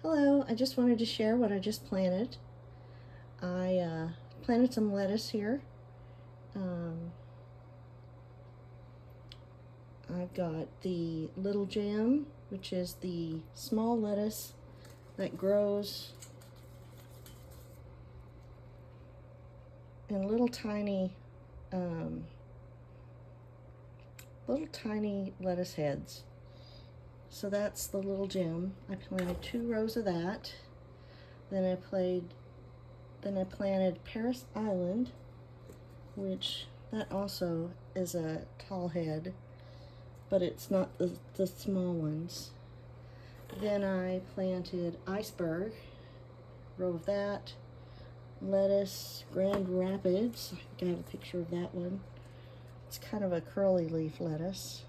Hello, I just wanted to share what I just planted. I planted some lettuce here. I've got the little gem, which is the small lettuce that grows in little tiny lettuce heads. So that's the little gem. I planted 2 rows of that. Then I planted Paris Island, which that also is a tall head, but it's not the small ones. Then I planted Iceberg, row of that. Lettuce, Grand Rapids. I think I have a picture of that one. It's kind of a curly leaf lettuce.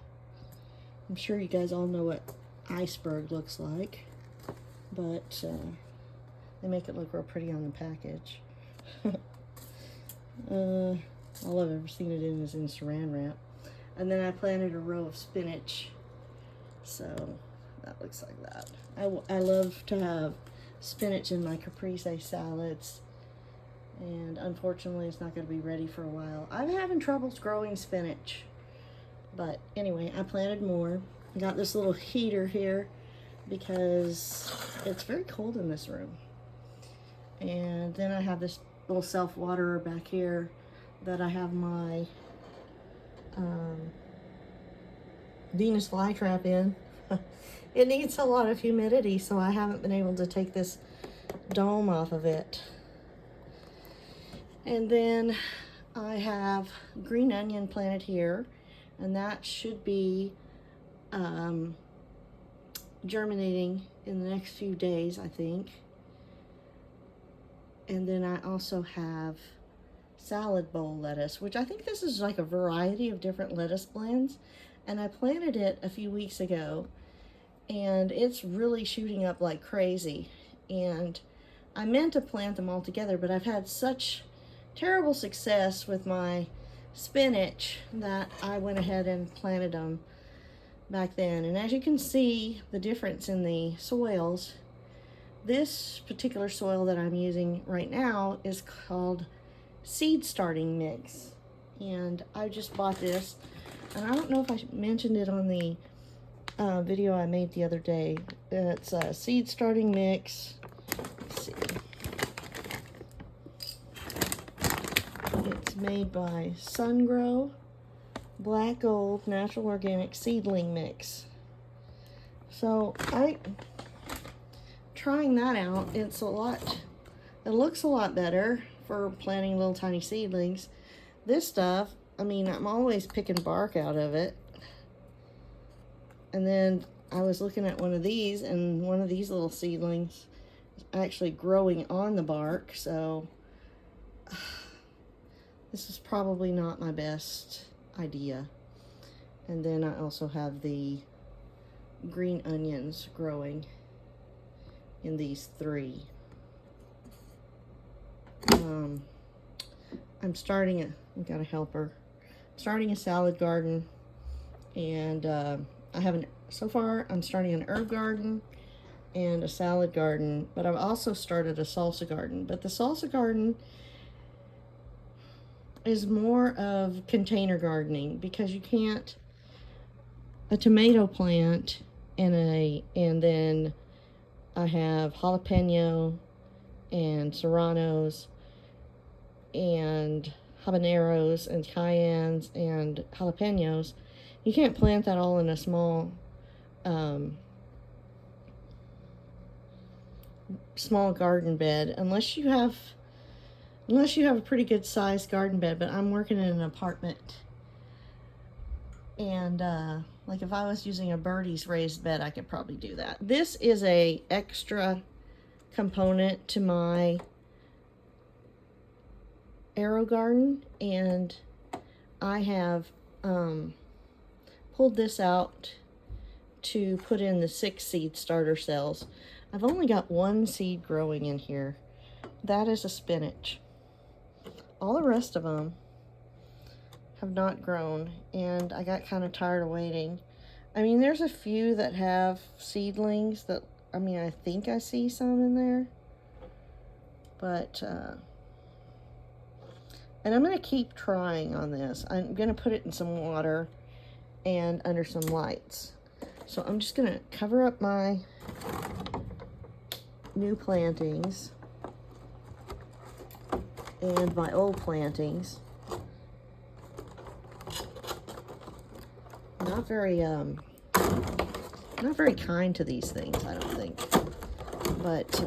I'm sure you guys all know what Iceberg looks like, but they make it look real pretty on the package. All I've ever seen it in is in saran wrap. And then I planted a row of spinach, so that looks like that. I love to have spinach in my caprese salads, and unfortunately it's not going to be ready for a while. I'm having troubles growing spinach, but anyway, I planted more. I got this little heater here because it's very cold in this room. And then I have this little self-waterer back here that I have my Venus flytrap in. It needs a lot of humidity, so I haven't been able to take this dome off of it. And then I have green onion planted here, and that should be germinating in the next few days, I think. And then I also have salad bowl lettuce, which I think this is like a variety of different lettuce blends. And I planted it a few weeks ago, and it's really shooting up like crazy. And I meant to plant them all together, but I've had such terrible success with my spinach that I went ahead and planted them back then. And as you can see the difference in the soils, this particular soil that I'm using right now is called seed starting mix, and I just bought this, and I don't know if I mentioned it on the video I made the other day. It's a seed starting mix. Let's see. It's made by Sungrow Black Gold Natural Organic Seedling Mix. So trying that out, it looks a lot better for planting little tiny seedlings. This stuff, I mean, I'm always picking bark out of it. And then I was looking at one of these, and one of these little seedlings is actually growing on the bark, so this is probably not my best idea. And then I also have the green onions growing in these 3. I'm starting we got a helper. Starting a salad garden, and so far I'm starting an herb garden and a salad garden, but I've also started a salsa garden. But the salsa garden is more of container gardening, because you can't a tomato plant and then I have jalapeno and serranos and habaneros and cayennes and jalapenos. You can't plant that all in a small garden bed unless you have a pretty good sized garden bed. But I'm working in an apartment, and like if I was using a birdie's raised bed, I could probably do that. This is a extra component to my arrow garden, and I have pulled this out to put in the 6 seed starter cells. I've only got 1 seed growing in here. That is a spinach. All the rest of them have not grown, and I got kind of tired of waiting. I mean, there's a few that have seedlings that I mean, I think I see some in there. But, and I'm going to keep trying on this. I'm going to put it in some water and under some lights. So I'm just going to cover up my new plantings and my old plantings. Not very kind to these things, I don't think. But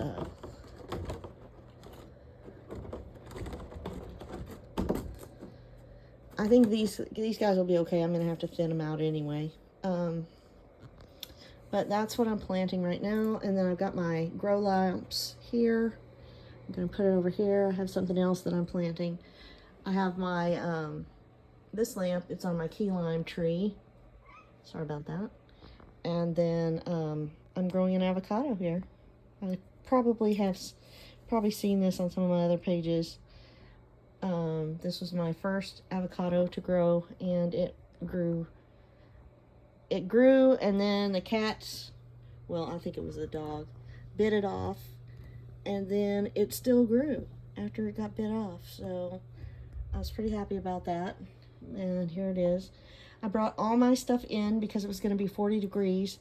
I think these guys will be okay. I'm gonna have to thin them out anyway. But that's what I'm planting right now. And then I've got my grow lamps here. I'm gonna put it over here. I have something else that I'm planting. I have my this lamp. It's on my key lime tree. Sorry about that. And then I'm growing an avocado here. I probably have seen this on some of my other pages. This was my first avocado to grow, and it grew. It grew, and then the cat, well, I think it was a dog, bit it off, and then it still grew after it got bit off. So I was pretty happy about that. And here it is. I brought all my stuff in because it was going to be 40 degrees.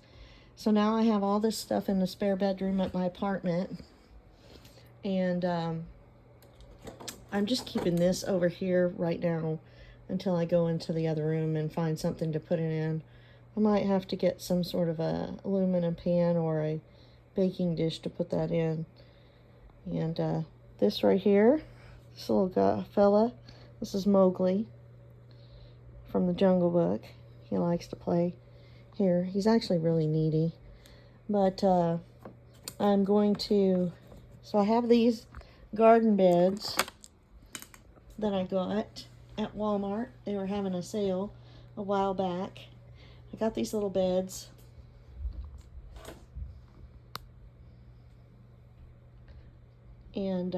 So now I have all this stuff in the spare bedroom at my apartment. And I'm just keeping this over here right now until I go into the other room and find something to put it in. I might have to get some sort of a aluminum pan or a baking dish to put that in. And this right here, this little fella, this is Mowgli from the Jungle Book. He likes to play here. He's actually really needy. But I'm going to, so I have these garden beds that I got at Walmart. They were having a sale a while back. I got these little beds. And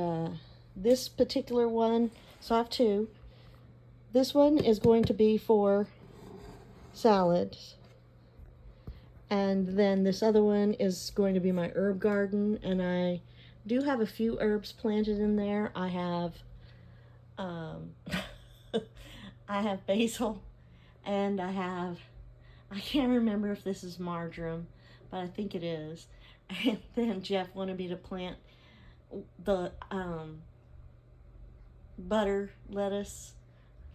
this particular one, so I have two. This one is going to be for salads. And then this other one is going to be my herb garden. And I do have a few herbs planted in there. I have I have basil, and I can't remember if this is marjoram, but I think it is. And then Jeff wanted me to plant the butter lettuce.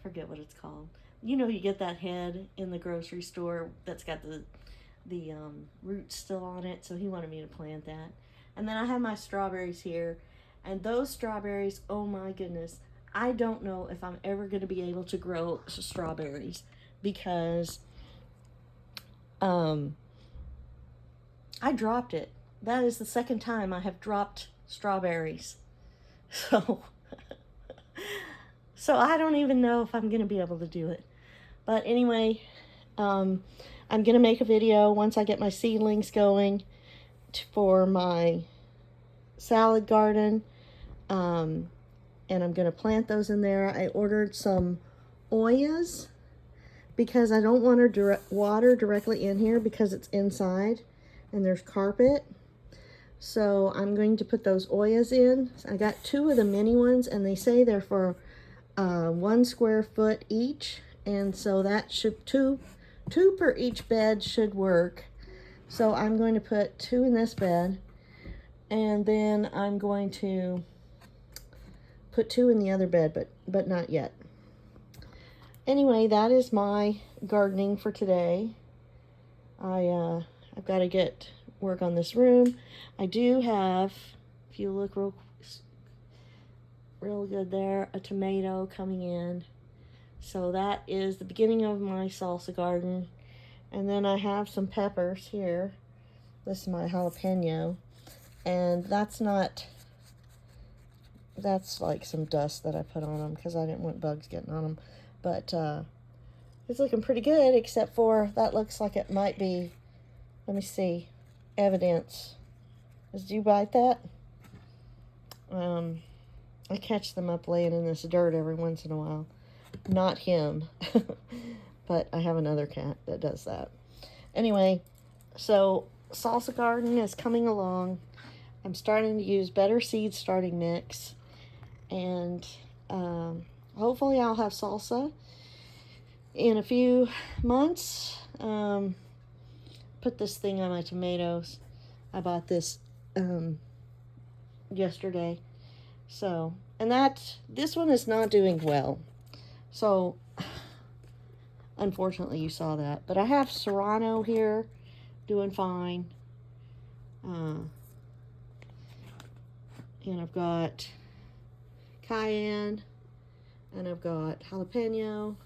I forget what it's called. You know, you get that head in the grocery store that's got the roots still on it, so he wanted me to plant that. And then I have my strawberries here, and those strawberries, oh my goodness, I don't know if I'm ever going to be able to grow strawberries, because I dropped it. That is the second time I have dropped strawberries. So I don't even know if I'm going to be able to do it. But anyway, I'm going to make a video once I get my seedlings going for my salad garden. And I'm going to plant those in there. I ordered some oyas because I don't want to water directly in here because it's inside and there's carpet. So I'm going to put those oyas in. I got two of the mini ones, and they say they're for 1 square foot each. And so that should, two per each bed should work. So I'm going to put 2 in this bed, and then I'm going to put 2 in the other bed, but not yet. Anyway, that is my gardening for today. I've got to work on this room. I do have, if you look real good there, a tomato coming in. So that is the beginning of my salsa garden. And then I have some peppers here. This is my jalapeno. And that's like some dust that I put on them because I didn't want bugs getting on them. But it's looking pretty good, except for that looks like it might be, let me see, evidence. Did you bite that? I catch them up laying in this dirt every once in a while. Not him, but I have another cat that does that. Anyway, so salsa garden is coming along. I'm starting to use better seed starting mix, and hopefully I'll have salsa in a few months. Put this thing on my tomatoes. I bought this yesterday. So, and this one is not doing well. So, unfortunately you saw that. But I have Serrano here doing fine. And I've got cayenne, and I've got jalapeno.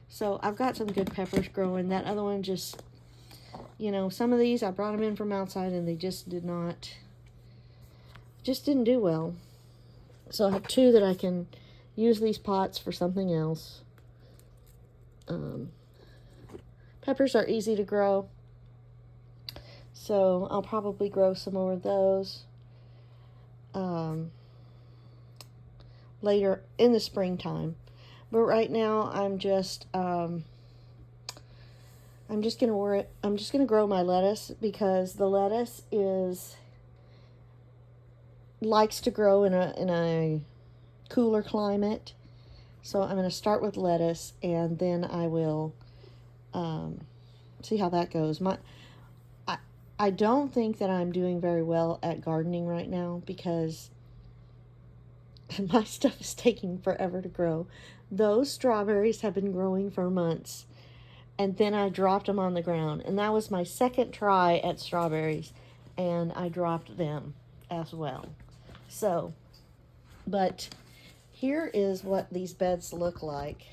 So I've got some good peppers growing. That other one just, some of these I brought them in from outside and they just didn't do well. So I have two that I can use these pots for something else. Peppers are easy to grow, so I'll probably grow some more of those later in the springtime. But right now I'm just gonna grow my lettuce, because the lettuce likes to grow in a cooler climate. So I'm gonna start with lettuce, and then I will see how that goes. I don't think that I'm doing very well at gardening right now, because my stuff is taking forever to grow. Those strawberries have been growing for months, and then I dropped them on the ground, and that was my second try at strawberries, and I dropped them as well. So, but here is what these beds look like,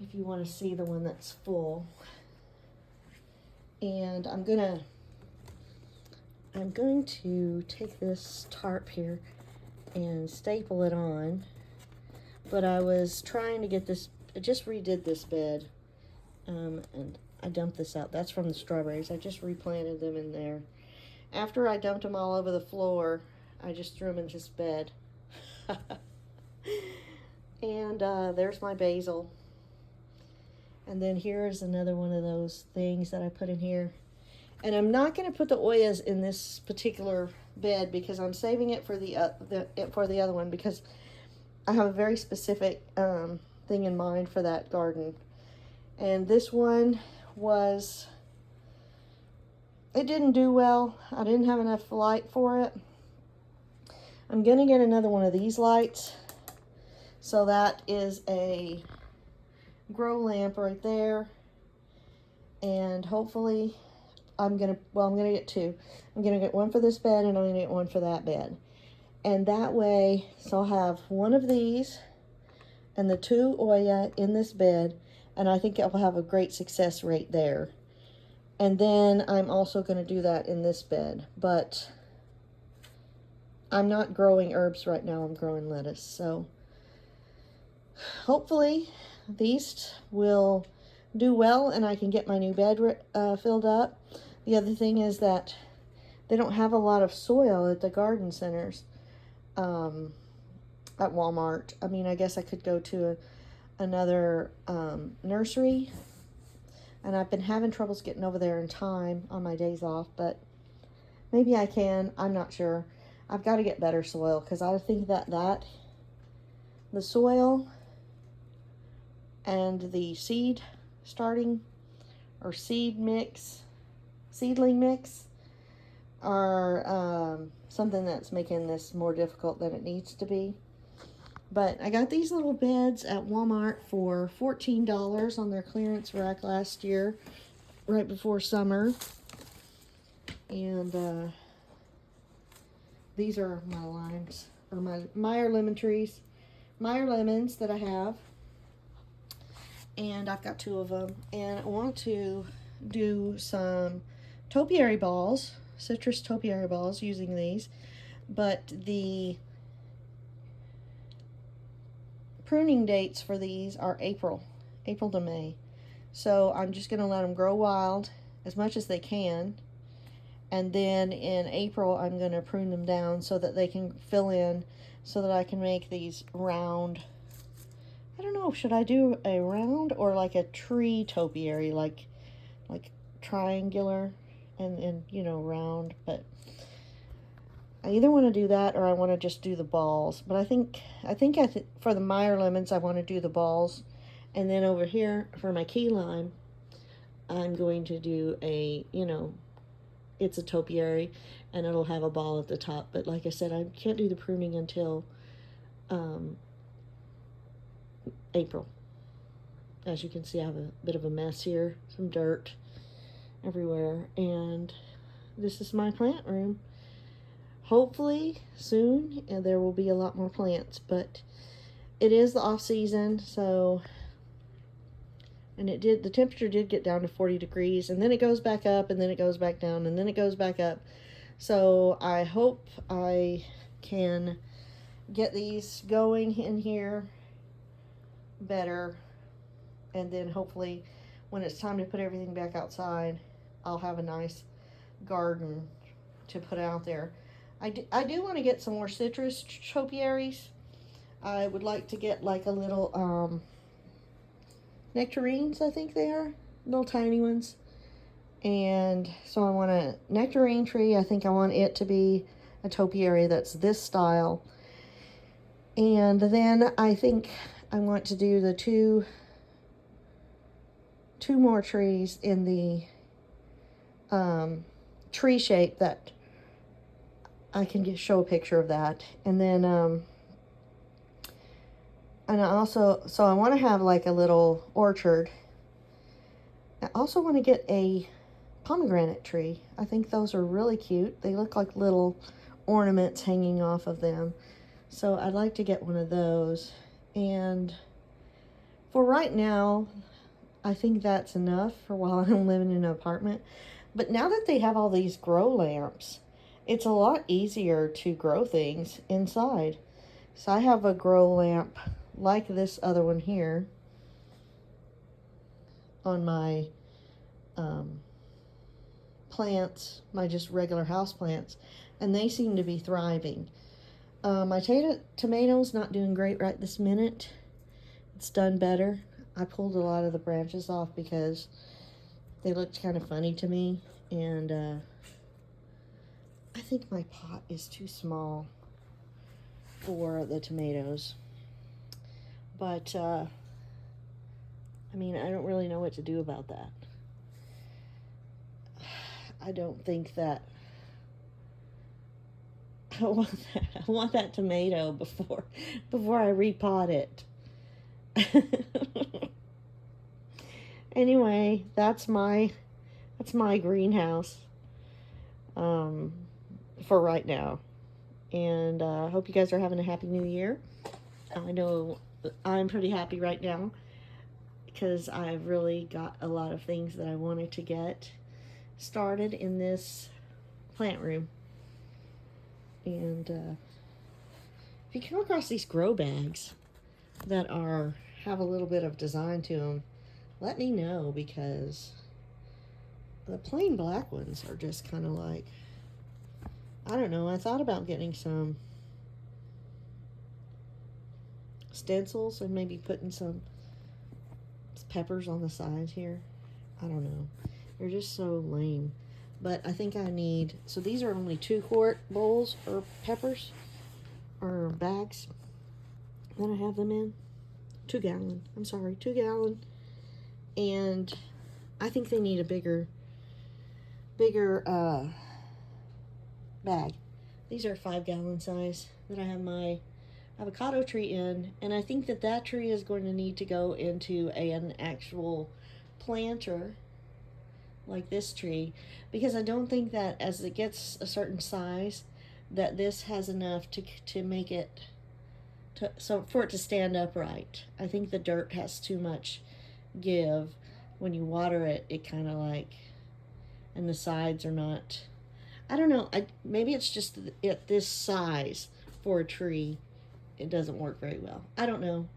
if you want to see the one that's full. And I'm going to take this tarp here and staple it on. But I was trying to get this, I just redid this bed, and I dumped this out. That's from the strawberries. I just replanted them in there. After I dumped them all over the floor, I just threw them in this bed. And there's my basil. And then here's another one of those things that I put in here. And I'm not going to put the Oyas in this particular bed, because I'm saving it for the other one, because I have a very specific thing in mind for that garden. And this one it didn't do well. I didn't have enough light for it. I'm going to get another one of these lights. So that is a grow lamp right there. And hopefully I'm going to get two. I'm going to get one for this bed, and I'm going to get one for that bed. And that way, so I'll have one of these and the two Oya in this bed, and I think I'll have a great success rate there. And then I'm also going to do that in this bed, but I'm not growing herbs right now. I'm growing lettuce. So hopefully these will do well, and I can get my new bed filled up. The other thing is that they don't have a lot of soil at the garden centers at Walmart. I mean, I guess I could go to another nursery, and I've been having troubles getting over there in time on my days off, but maybe I can. I'm not sure. I've got to get better soil, because I think that the soil and the seedling mix are something that's making this more difficult than it needs to be. But I got these little beds at Walmart for $14 on their clearance rack last year, right before summer. And these are my limes, or my Meyer lemons that I have. And I've got two of them. And I want to do some topiary balls, citrus topiary balls, using these. But the pruning dates for these are April to May. So I'm just going to let them grow wild as much as they can. And then in April, I'm going to prune them down so that they can fill in, so that I can make these round. I don't know, should I do a round or like a tree topiary, like triangular and you know, round, but I either want to do that or I want to just do the balls. But I think for the Meyer lemons, I want to do the balls. And then over here for my key lime, I'm going to do a, you know, it's a topiary and it'll have a ball at the top. But like I said, I can't do the pruning until April. As you can see, I have a bit of a mess here, some dirt everywhere. And this is my plant room. Hopefully soon there will be a lot more plants, but it is the off season, so, and the temperature did get down to 40 degrees, and then it goes back up, and then it goes back down, and then it goes back up. So I hope I can get these going in here better, and then hopefully when it's time to put everything back outside, I'll have a nice garden to put out there. I do want to get some more citrus topiaries. I would like to get like a little nectarines, I think they are. Little tiny ones. And so I want a nectarine tree. I think I want it to be a topiary that's this style. And then I think I want to do the two more trees in the tree shape that I can show a picture of that. And then and I also, so I want to have like a little orchard. I also want to get a pomegranate tree. I think those are really cute. They look like little ornaments hanging off of them. So I'd like to get one of those. And for right now, I think that's enough for while I'm living in an apartment. But now that they have all these grow lamps, it's a lot easier to grow things inside. So I have a grow lamp like this other one here on my plants, my just regular house plants, and they seem to be thriving. My tomatoes not doing great right this minute. It's done better. I pulled a lot of the branches off because they looked kind of funny to me, and I think my pot is too small for the tomatoes. But, I mean, I don't really know what to do about that. I don't think that I want that tomato before I repot it. Anyway, that's my greenhouse for right now. And I hope you guys are having a happy new year. I know I'm pretty happy right now because I've really got a lot of things that I wanted to get started in this plant room. And if you come across these grow bags that have a little bit of design to them, let me know, because the plain black ones are just kind of like, I don't know. I thought about getting some stencils and maybe putting some peppers on the sides here. I don't know. They're just so lame. But I think I need, so these are only 2-quart bowls or peppers or bags that I have them in. 2 gallon. I'm sorry, 2 gallon. And I think they need a bigger bag. These are 5-gallon size that I have my avocado tree in, and I think that tree is going to need to go into an actual planter like this tree, because I don't think that as it gets a certain size that this has enough to make it so for it to stand upright. I think the dirt has too much give. When you water it, it kind of like, and the sides are not, I don't know, maybe it's just at this size for a tree it doesn't work very well. I don't know.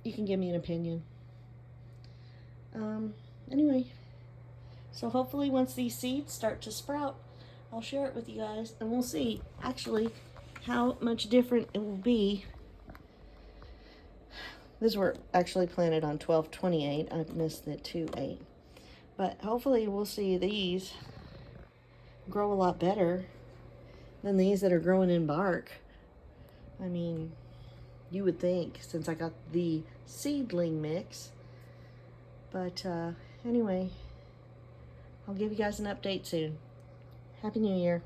You can give me an opinion. Anyway, so hopefully once these seeds start to sprout, I'll share it with you guys, and we'll see actually how much different it will be. These were actually planted on 12/28. I missed the 2/8. But hopefully we'll see these grow a lot better than these that are growing in bark. I mean, you would think, since I got the seedling mix. But anyway, I'll give you guys an update soon. Happy New Year.